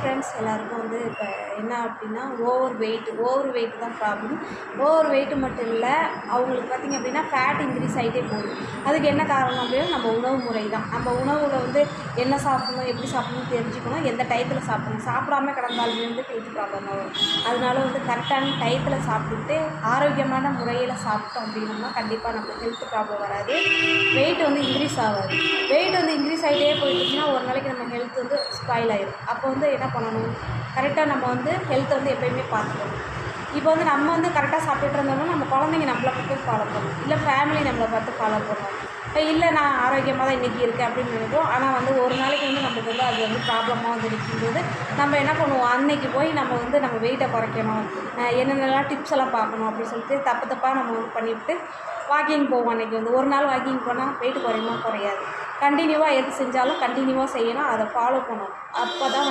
Friends, எல்லாருக்கும் வந்து இப்போ என்ன அப்படின்னா ஓவர் வெயிட் தான் ப்ராப்ளம். ஓவர் வெயிட்டு மட்டும் இல்லை, அவங்களுக்கு பார்த்திங்க அப்படின்னா ஃபேட் இன்க்ரீஸ் ஆகிட்டே போகுது. அதுக்கு என்ன காரணம் அப்படின்னா நம்ம உணவு முறை தான். நம்ம உணவில் வந்து என்ன சாப்பிடணும், எப்படி சாப்பிடணும்னு தெரிஞ்சுக்கணும், எந்த டயத்தில் சாப்பிடணும். சாப்பிடாம கிடந்தாலுமே வந்து ஹெல்த் ப்ராப்ளம் தான் வரும். அதனால வந்து கரெக்டான டயத்தில் சாப்பிட்டுட்டு ஆரோக்கியமான முறையில் சாப்பிட்டோம் அப்படின்னோம்னா கண்டிப்பாக நம்மளுக்கு ஹெல்த் ப்ராப்ளம் வராது. வெயிட் வந்து இன்க்ரீஸ் ஆகாது. வெயிட் வந்து இன்க்ரீஸ் ஆகிட்டே போயிட்டுச்சுன்னா ஒரு நாளைக்கு நம்ம ஹெல்த் வந்து ஸ்பாயில் ஆகிடும். அப்போ வந்து என்ன பண்ணணும், கரெக்டாக நம்ம வந்து ஹெல்த்தை வந்து எப்போயுமே பார்த்துக்கணும். இப்போ வந்து நம்ம வந்து கரெக்டாக சாப்பிட்டுட்டு இருந்தோம்னா நம்ம குழந்தைங்க நம்மளை பார்த்து ஃபாலோ பண்ணணும், இல்லை ஃபேமிலி நம்மளை பார்த்து ஃபாலோ பண்ணணும். இல்லை நான் ஆரோக்கியமாக தான் இன்றைக்கி இருக்கேன் அப்படின்னு நினைப்போம். ஆனால் வந்து ஒரு நாளைக்கு வந்து நம்மளுக்கு வந்து அது வந்து ப்ராப்ளமாக வந்து நிற்கும்போது நம்ம என்ன பண்ணுவோம், அன்னைக்கு போய் நம்ம வந்து நம்ம வெயிட்டை குறைக்கணும், என்னென்னலாம் டிப்ஸ் எல்லாம் பார்க்கணும் அப்படின்னு சொல்லிட்டு தப்பாக நம்ம வந்து பண்ணிவிட்டு வாக்கிங் போவோம். அன்றைக்கி வந்து ஒரு நாள் வாக்கிங் போனால் வெயிட் குறையுமா? குறையாது. கண்டினியூவாக எது செஞ்சாலும் கண்டினியூவாக செய்யணும், அதை ஃபாலோ பண்ணணும். அப்போ தான்